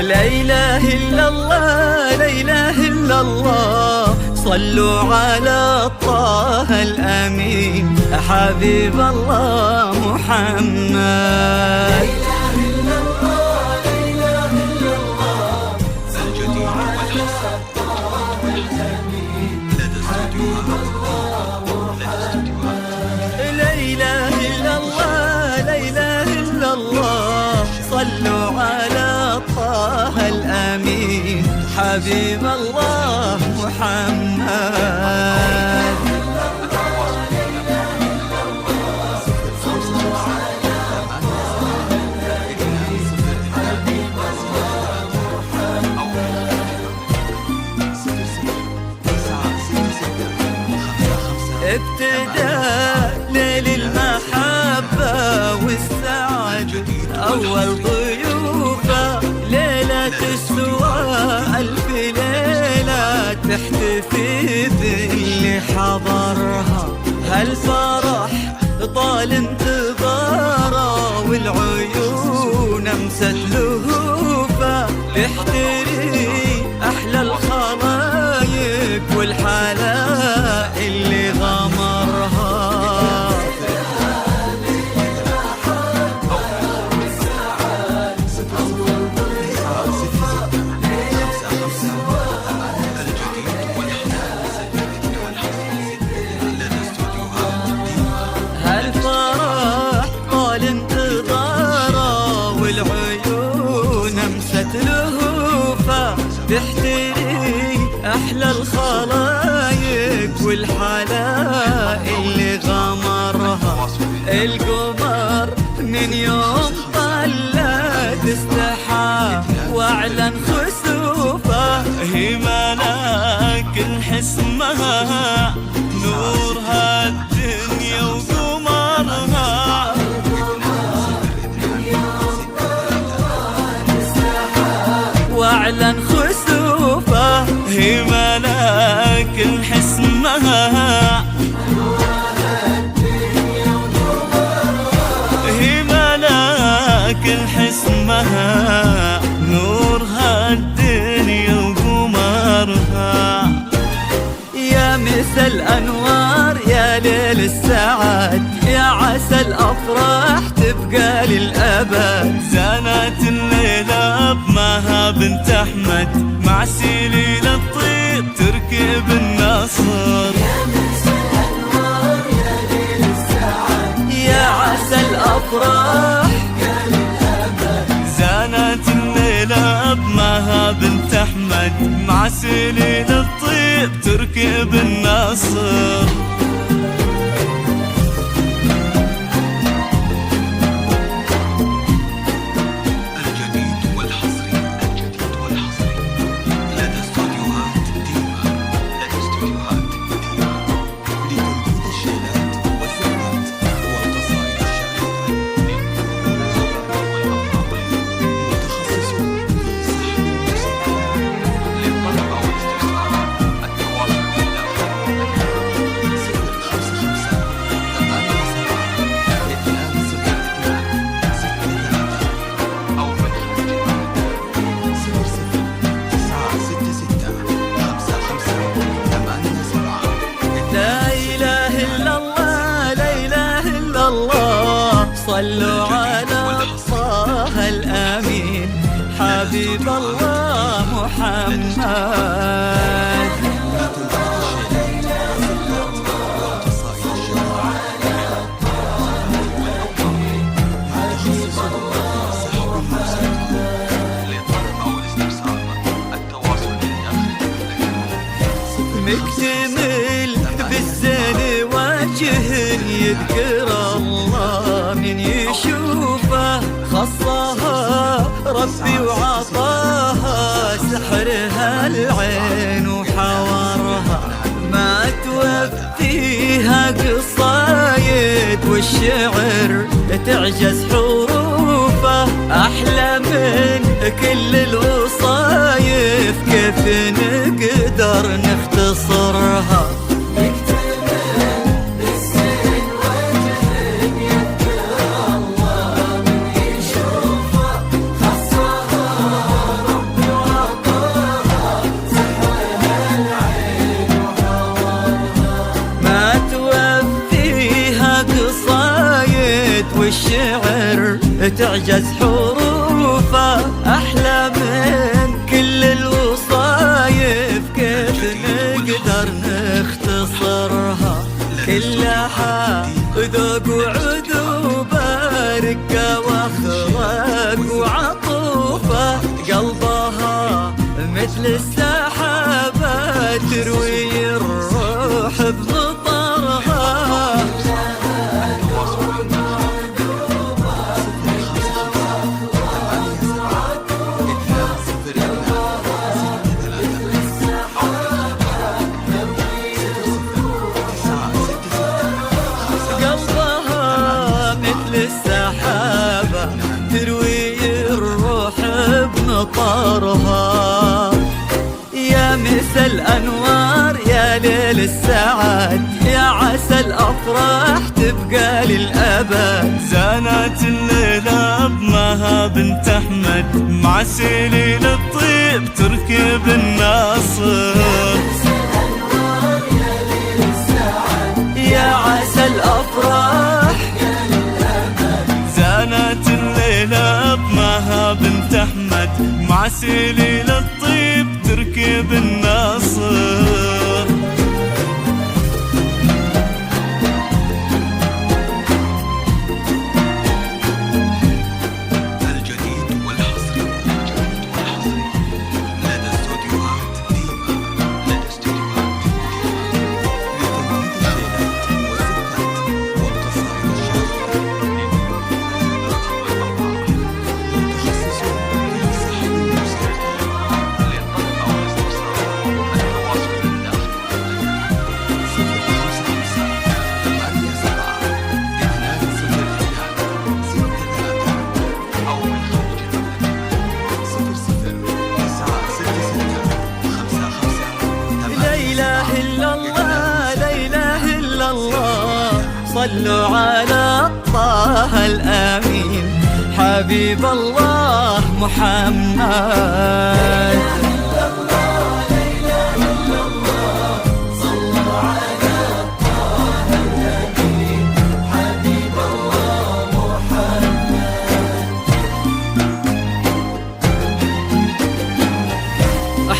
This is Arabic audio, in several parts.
لا إله إلا الله لا إله إلا الله صلوا على طه الأمين حبيب الله محمد. صلوا على طه الأمين حبيب الله محمد. ابتدى ليل المحبة والسعد أول ضيوفه ليلة تسوى ألف ليلة تحتفي باللي حضرها. هالفرح طال انتظاره والعيون امست لهوفه تحتري أحلى الخلايق والحلاء اللي غمرها. هالفرح طال انتظاره والعيون امست لهوفه تحتري أحلى الخلايق والحلاء اللي غمرها. القمر من يوم طلت استحى واعلن خسوفه. هي ملاك الحسمها نورها الدنيا وقمرها. واعلن خسوفه. هي ملاك الحسمها هي ملاك الحسمها نورها الدنيا وقمرها. يا مسا الأنوار يا ليل السعد يا عسى الأفراح تبقى للأبد. زانت الليلة بمها بنت أحمد مع سليل الطيب تركب النصر. يا مسا الأنوار يا ليل السعد يا عسى الأفراح تبقى للأبد. زانت الليلة بمها بنت أحمد مع سليل الطيب تركب النصر. صلوا على طه الأمين حبيب الله محمد. مكتمل بالزين وجه يذكر الله من يشوفه. خصها ربي وعطاها سحرها العين وحورها. ما توفيها قصايد والشعر تعجز حروفه. أحلى من كل الوصايف كيف نقدر نختصرها. تعجز حروفه، أحلى من كل الوصايف، كيف نقدر نختصرها؟ كلها ذوق وعذوبة، رقة واخلاق وعطوفة، قلبها مثل السحابة تروي الروح بمطرها. قلبها مثل السحابة تروي الروح بمطرها. يا مسا الأنوار يا ليل السعاد، يا عسى الأفراح تبقى للأبد. زانت الليلة بمها بنت أحمد، مع سليل الطيب تركب الناصر. يا عسى الأفراح زانت الليلة بمها بنت أحمد، مع سليل الطيب تركب الناصر. الجديد والحصري لدى استوديوهات ديما، لدى استوديوهات لتنفيذ الليلات والزفات والقصائد الشعرية. متخصصون في السحب الموسيقي. للطلب أو الاستفسار التواصل بالداخل 055 87 201 6 أو من خارج المملكة 00 966 55 لا إله إلا الله، لا إله إلا الله، صلوا على طه الأمين حبيب الله محمد.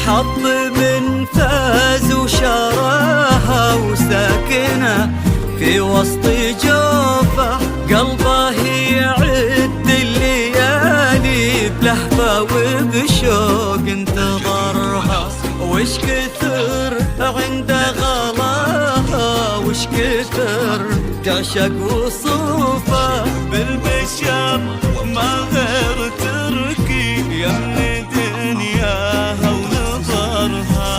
حط من فاز وشراها وساكنة في وسط جوفه، قلبه يعد الليالي بلهفة وبشوق انتظرها. وش كثر عند غلاها، وش كثر تعشق وصوفه، بالبشر ما غير تركي يملي دنياها ونظرها.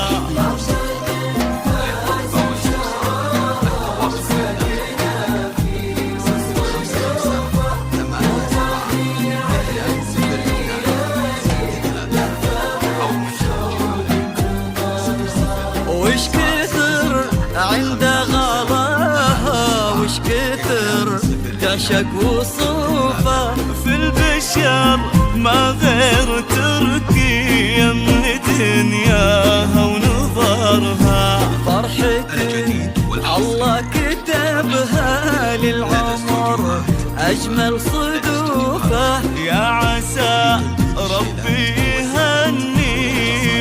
وش كثر عند غلاها، وش كثر تعشق وصوفه، في البشر ما غير تركي يملي دنياها ونظرها. فرحتي الله كتبها للعمر أجمل صدوفه. يا عسى ربي يهني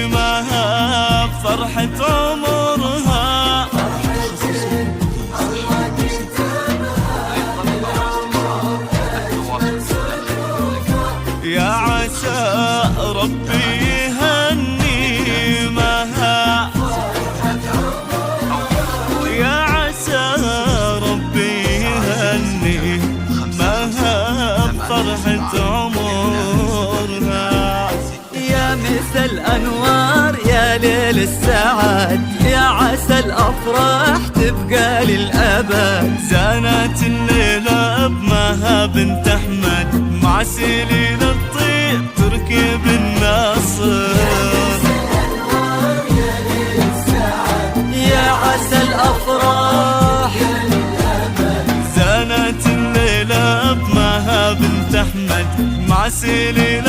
معها بفرحة عمرها. يا عسى ربي يهني معها، يا عسى ربي يهني معها بفرحة عمرها. يا مسا الأنوار يا ليل السعاد، يا عسى الأفراح تبقى للأبد. زانت الليلة بمها بنت أحمد، مع سليل الطيب تركب الناصر. يا عسى الأفراح زانت الليلة بمها بنت أحمد، مع سليل